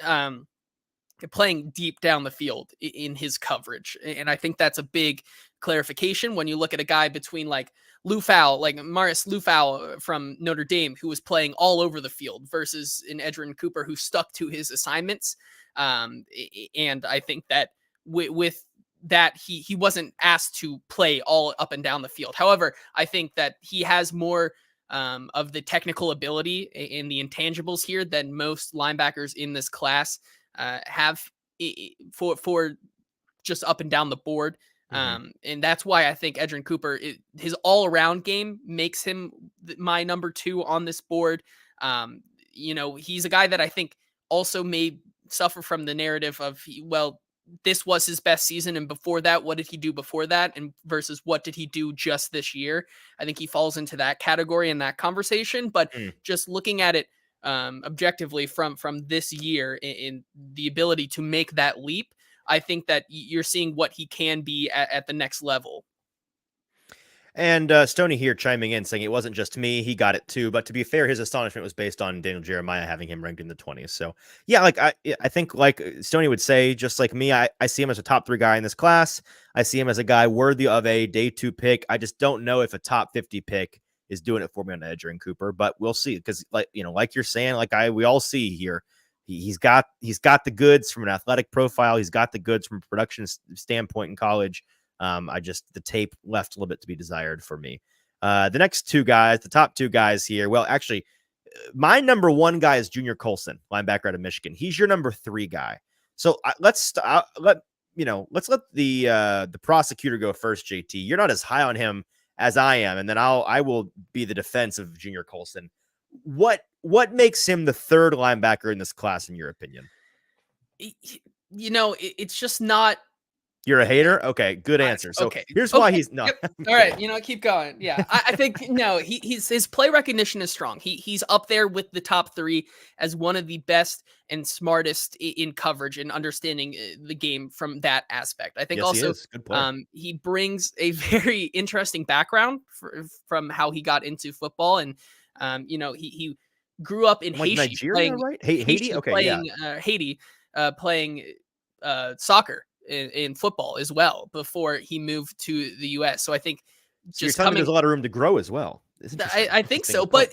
playing deep down the field in his coverage, and I think that's a big clarification when you look at a guy between like Marius Lufau from Notre Dame, who was playing all over the field, versus an Edgerrin Cooper who stuck to his assignments. And I think that with that he wasn't asked to play all up and down the field. However, I think that he has more of the technical ability in the intangibles here than most linebackers in this class have for just up and down the board. And that's why I think Edgerrin Cooper, his all around game makes him my number 2 on this board. He's a guy that I think also may suffer from the narrative of, well, this was his best season, and before that, what did he do before that, and versus what did he do just this year? I think he falls into that category in that conversation. But just looking at it objectively from this year in the ability to make that leap, I think that you're seeing what he can be at the next level. And Stoney here chiming in saying it wasn't just me, he got it too. But to be fair, his astonishment was based on Daniel Jeremiah having him ranked in the 20s. So yeah, like I think like Stoney would say, just like me, I see him as a top 3 guy in this class. I see him as a guy worthy of a day 2 pick. I just don't know if a top 50 pick is doing it for me on Edgerrin Cooper, but we'll see. Because like you're saying, we all see here, he's got the goods from an athletic profile. He's got the goods from a production standpoint in college. The tape left a little bit to be desired for me. The next 2 guys, the top 2 guys here. Well, actually, my number 1 guy is Junior Colson, linebacker out of Michigan. He's your number 3 guy. So let's let the prosecutor go first. JT, you're not as high on him as I am, and then I will be the defense of Junior Colson. What makes him the 3rd linebacker in this class, in your opinion? It's just not. You're a hater? Okay, good answer. So here's why he's not. Yep. All right, keep going. Yeah, I think no, his play recognition is strong. He's up there with the top 3 as one of the best and smartest in coverage and understanding the game from that aspect. I think also he brings a very interesting background from how he got into football, and he grew up in Haiti, Nigeria, right? Haiti, okay, playing Haiti, playing soccer in football as well before he moved to the US. So I think just there's a lot of room to grow as well. I think so, but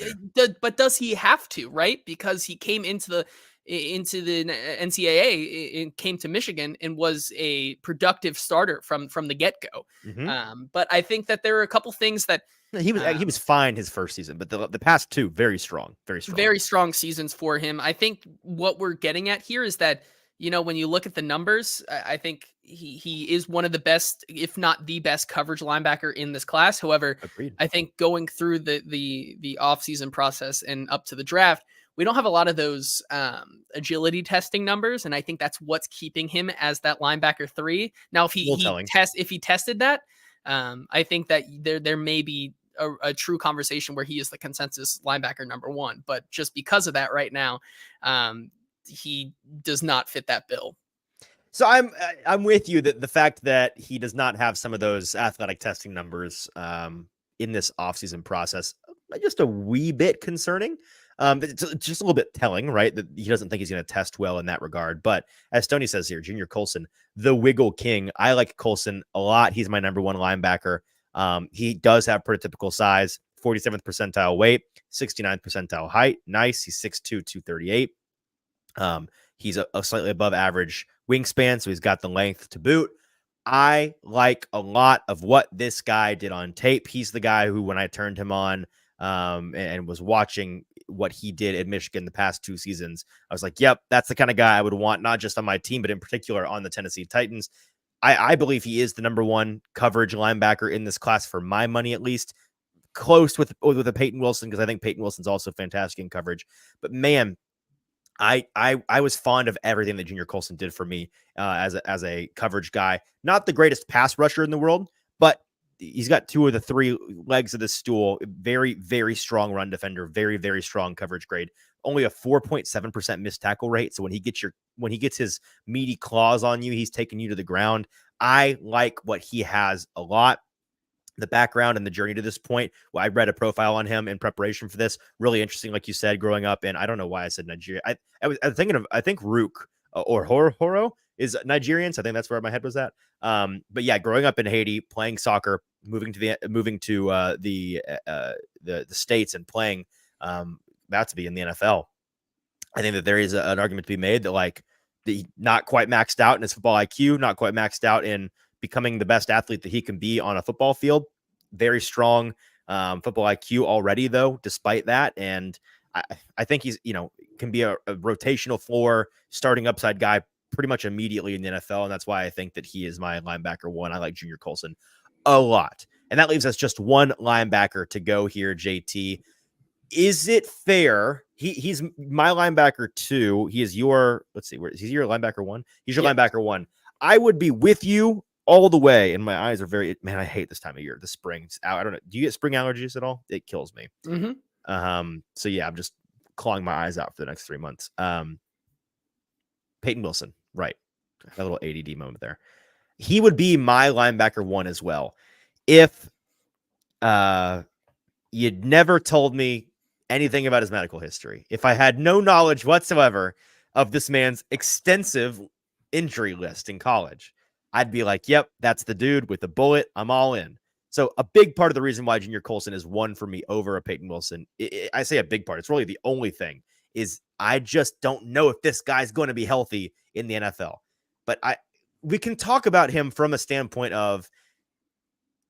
does he have to, right? Because he came into the NCAA and came to Michigan and was a productive starter from the get-go. But I think that there are a couple things that he was fine his first season, but the past 2 very strong seasons for him. I think what we're getting at here is that when you look at the numbers, I think he is one of the best, if not the best, coverage linebacker in this class. However, agreed. I think going through the offseason process and up to the draft, we don't have a lot of those agility testing numbers, and I think that's what's keeping him as that linebacker 3. Now, if he tested that, I think that there may be a true conversation where he is the consensus linebacker number 1. But just because of that, right now, he does not fit that bill. So I'm with you that the fact that he does not have some of those athletic testing numbers in this offseason process, just a wee bit concerning. It's just a little bit telling, right? That he doesn't think he's going to test well in that regard. But as Stoney says here, Junior Colson, the wiggle king. I like Colson a lot. He's my number 1 linebacker. He does have prototypical size, 47th percentile weight, 69th percentile height. Nice. He's 6'2", 238. He's a slightly above average wingspan, so he's got the length to boot. I like a lot of what this guy did on tape. He's the guy who, when I turned him on and was watching what he did at Michigan the past 2 seasons, I was like, yep, that's the kind of guy I would want, not just on my team, but in particular on the Tennessee Titans. I believe he is the number 1 coverage linebacker in this class for my money, at least. Close with a Peyton Wilson, because I think Peyton Wilson's also fantastic in coverage. But man, I was fond of everything that Junior Colson did for me as a coverage guy. Not the greatest pass rusher in the world, but he's got 2 of the 3 legs of the stool. Very, very strong run defender. Very, very strong coverage grade. Only a 4.7% missed tackle rate. So when he gets his meaty claws on you, he's taking you to the ground. I like what he has a lot. The background and the journey to this point. Well, I read a profile on him in preparation for this. Really interesting, like you said, growing up in, I don't know why I said Nigeria. I was thinking of, I think Ruhnke or Horo is Nigerian, so I think that's where my head was at. But yeah, growing up in Haiti, playing soccer, moving to the States and playing about to be in the NFL. I think that there is an argument to be made that like the not quite maxed out in his football IQ, not quite maxed out in becoming the best athlete that he can be on a football field. Very strong football IQ already, though, despite that. And I think he's, can be a rotational floor starting upside guy pretty much immediately in the NFL. And that's why I think that he is my linebacker one. I like Junior Colson a lot. And that leaves us just one linebacker to go here, JT. Is it fair? He's my linebacker 2. He is your, let's see, he's your linebacker 1. He's your linebacker 1. I would be with you all the way. And my eyes are man, I hate this time of year. The spring's out. I don't know. Do you get spring allergies at all? It kills me. So yeah, I'm just clawing my eyes out for the next 3 months. Peyton Wilson, right. A little ADD moment there. He would be my linebacker 1 as well. If you'd never told me anything about his medical history, if I had no knowledge whatsoever of this man's extensive injury list in college, I'd be like, yep, that's the dude with the bullet. I'm all in. So a big part of the reason why Junior Colson is 1 for me over a Peyton Wilson, I say a big part, it's really the only thing, is I just don't know if this guy's going to be healthy in the NFL. But we can talk about him from a standpoint of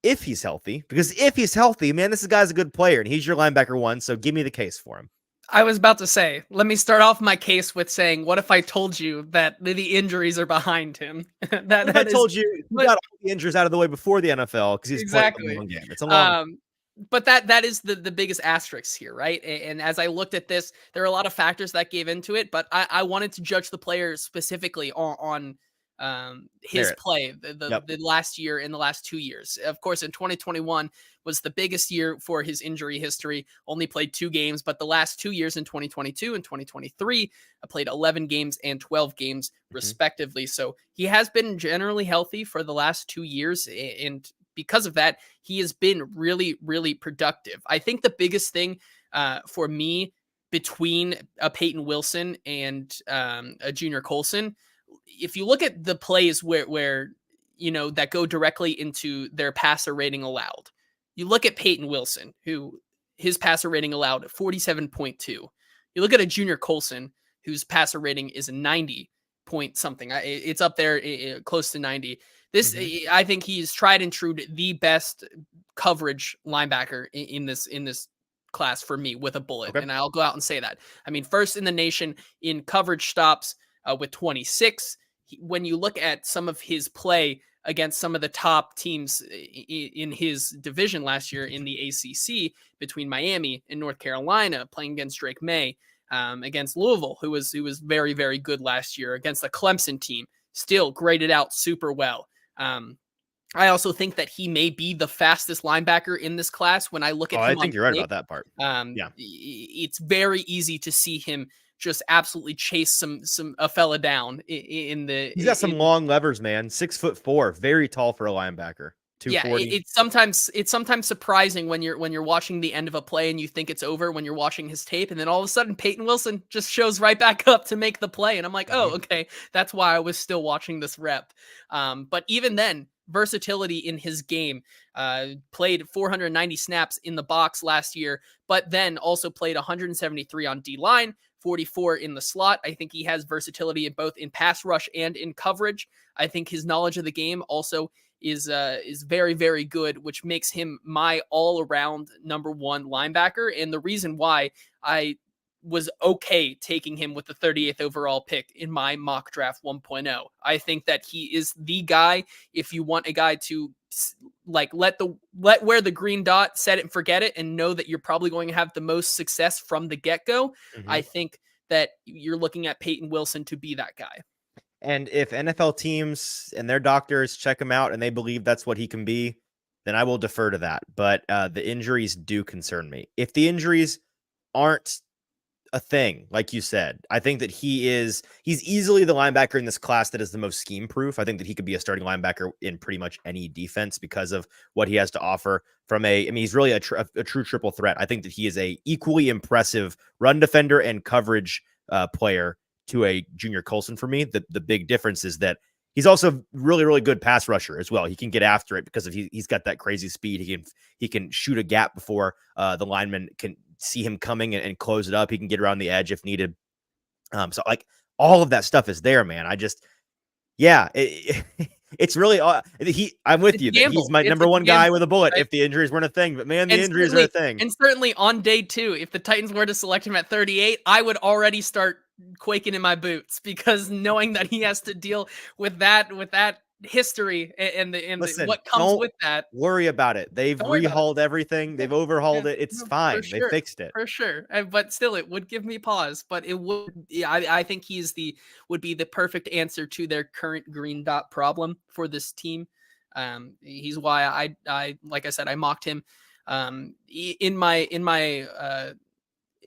if he's healthy, because if he's healthy, man, this guy's a good player and he's your linebacker 1. So give me the case for him. I was about to say, let me start off my case with saying, what if I told you that the injuries are behind him? I told you he got all the injuries out of the way before the NFL because he's playing a long game. It's a long but that is the biggest asterisk here, right? And as I looked at this, there are a lot of factors that gave into it, but I wanted to judge the player specifically on his play the last year and the last 2 years. Of course, in 2021 was the biggest year for his injury history, only played 2 games, but the last 2 years in 2022 and 2023, I played 11 games and 12 games respectively. So he has been generally healthy for the last 2 years. And because of that, he has been really, really productive. I think the biggest thing for me between a Peyton Wilson and a Junior Colson, if you look at the plays where that go directly into their passer rating allowed, you look at Peyton Wilson, who his passer rating allowed 47.2. You look at a Junior Colson, whose passer rating is 90 point something. It's up there close to 90. This, I think he's tried and true the best coverage linebacker in this class for me with a bullet. Okay. And I'll go out and say that. I mean, first in the nation in coverage stops with 26. When you look at some of his play against some of the top teams in his division last year in the ACC, between Miami and North Carolina, playing against Drake May, against Louisville, who was very, very good last year, against the Clemson team, still graded out super well. I also think that he may be the fastest linebacker in this class. When I look at him, I think you're right about that part. It's very easy to see him just absolutely chase a fella down in the. He's got some long levers, man. 6'4", very tall for a linebacker. 240. Yeah, it's sometimes surprising when you're watching the end of a play and you think it's over when you're watching his tape, and then all of a sudden Peyton Wilson just shows right back up to make the play, and I'm like, oh, okay, that's why I was still watching this rep. But even then, versatility in his game, played 490 snaps in the box last year, but then also played 173 on D-line, 44 in the slot. I think he has versatility in both in pass rush and in coverage. I think his knowledge of the game also is very, very good, which makes him my all-around number 1 linebacker. And the reason why I was okay taking him with the 38th overall pick in my mock draft 1.0. I think that he is the guy. If you want a guy to let wear the green dot, set it and forget it, and know that you're probably going to have the most success from the get-go, I think that you're looking at Peyton Wilson to be that guy. And if NFL teams and their doctors check him out and they believe that's what he can be, then I will defer to that. But the injuries do concern me. If the injuries aren't a thing, like you said, I think that he's easily the linebacker in this class that is the most scheme proof. I think that he could be a starting linebacker in pretty much any defense because of what he has to offer he's really a true triple threat. I think that he is a equally impressive run defender and coverage player to a Junior Colson for me. The big difference is that he's also really, really good pass rusher as well. He can get after it because he's got that crazy speed. He can shoot a gap before the lineman can see him coming and close it up. He can get around the edge if needed. So like all of that stuff is there, man. It's really I'm with It's you a that he's gamble. my It's number a one guy gamble, with a bullet right? if the injuries weren't a thing. But man, the And injuries are a thing. certainly on day 2, if the Titans were to select him at 38, I would already start quaking in my boots because knowing that he has to deal with that history and the Listen, what comes don't with that. worry about it. They've Don't worry about it. rehauled everything. Yeah, They've yeah, overhauled it. It's no, fine. They fixed it. for sure. But still, it would give me pause. But it would, yeah, I think would be the perfect answer to their current green dot problem for this team. He's why I like I said, I mocked him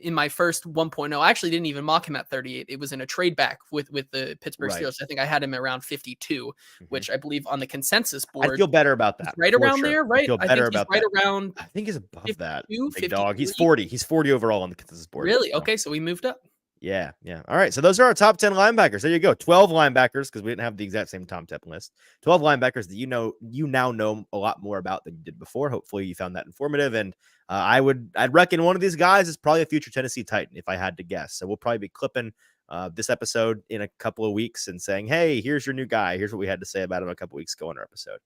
in my first 1.0. I actually didn't even mock him at 38. It was in a trade back with the Pittsburgh Right. Steelers. I think I had him around 52, which I believe on the consensus I board feel better about he's that right for around sure. there, I right? feel I better think he's about right that. around I think he's above that. 52, Big dog. He's 53. 40. He's 40 overall on the consensus board. Really? So. Okay, so we moved up. Yeah, yeah. All right. So those are our top 10 linebackers. There you go. 12 linebackers because we didn't have the exact same top 10 list. 12 linebackers that you now know a lot more about than you did before. Hopefully you found that informative. And I'd reckon one of these guys is probably a future Tennessee Titan if I had to guess. So we'll probably be clipping this episode in a couple of weeks and saying, hey, here's your new guy. Here's what we had to say about him a couple weeks ago in our episode.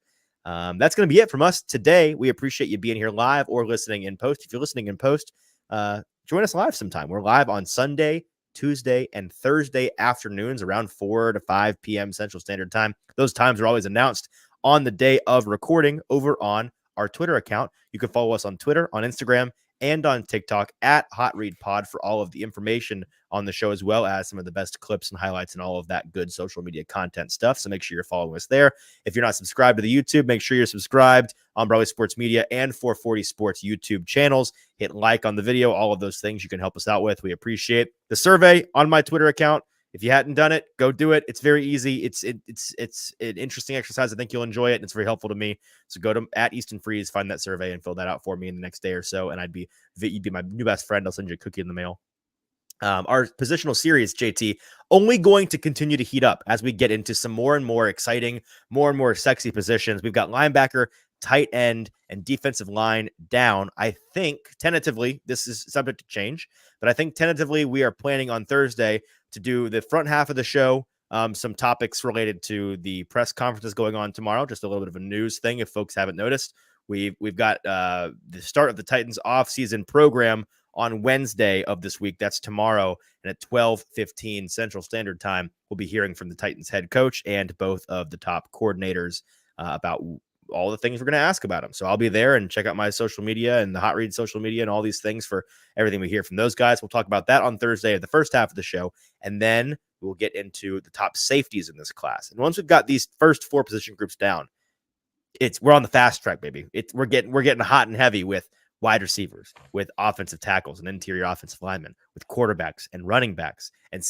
That's going to be it from us today. We appreciate you being here live or listening in post. If you're listening in post, join us live sometime. We're live on Sunday, Tuesday, and Thursday afternoons around 4 to 5 p.m. Central Standard Time. Those times are always announced on the day of recording over on our Twitter account. You can follow us on Twitter, on Instagram, and on TikTok at Hot Read Pod for all of the information on the show, as well as some of the best clips and highlights and all of that good social media content stuff. So make sure you're following us there. If you're not subscribed to the YouTube, make sure you're subscribed on Broadway Sports Media and 440 Sports YouTube channels. Hit like on the video, all of those things you can help us out with. We appreciate the survey on my Twitter account. If you hadn't done it, go do it. It's very easy. It's an interesting exercise. I think you'll enjoy it, and it's very helpful to me. So go to at Easton Freeze, find that survey, and fill that out for me in the next day or so. And you'd be my new best friend. I'll send you a cookie in the mail. Our positional series, JT, only going to continue to heat up as we get into some more and more exciting, more and more sexy positions. We've got linebacker, tight end, and defensive line down. I think tentatively, this is subject to change, but I think tentatively we are planning on Thursday to do the front half of the show. Some topics related to the press conferences going on tomorrow. Just a little bit of a news thing if folks haven't noticed. We've got the start of the Titans off-season program on Wednesday of this week. That's tomorrow. And at 12:15 Central Standard Time, we'll be hearing from the Titans head coach and both of the top coordinators about all the things we're going to ask about them. So I'll be there, and check out my social media and the Hot Read social media and all these things for everything we hear from those guys. We'll talk about that on Thursday of the first half of the show. And then we'll get into the top safeties in this class. And once we've got these first 4 position groups down, we're on the fast track, baby. We're getting hot and heavy with wide receivers, with offensive tackles and interior offensive linemen, with quarterbacks and running backs, and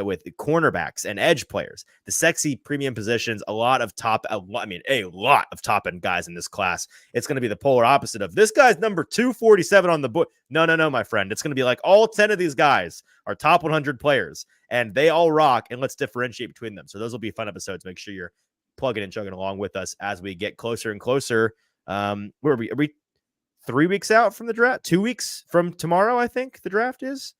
with cornerbacks and edge players. The sexy premium positions, a lot of top end guys in this class. It's going to be the polar opposite of this guy's number 247 on the board. No, my friend. It's going to be like all 10 of these guys are top 100 players, and they all rock, and let's differentiate between them. So those will be fun episodes. Make sure you're plugging and chugging along with us as we get closer and closer. Where are we 3 weeks out from the draft? 2 weeks from tomorrow, I think the draft is.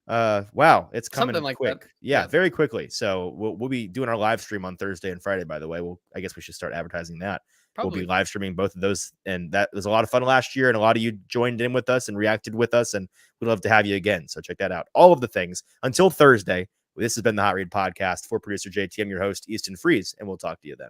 Wow, it's coming Something like quick. that. Yeah, very quickly. So we'll be doing our live stream on Thursday and Friday, by the way. I guess we should start advertising that. We'll be live streaming both of those, and that was a lot of fun last year, and a lot of you joined in with us and reacted with us, and we'd love to have you again. So check that out. All of the things until Thursday. This has been the Hot Read Podcast. For producer JT, I'm your host, Easton Freeze, and we'll talk to you then.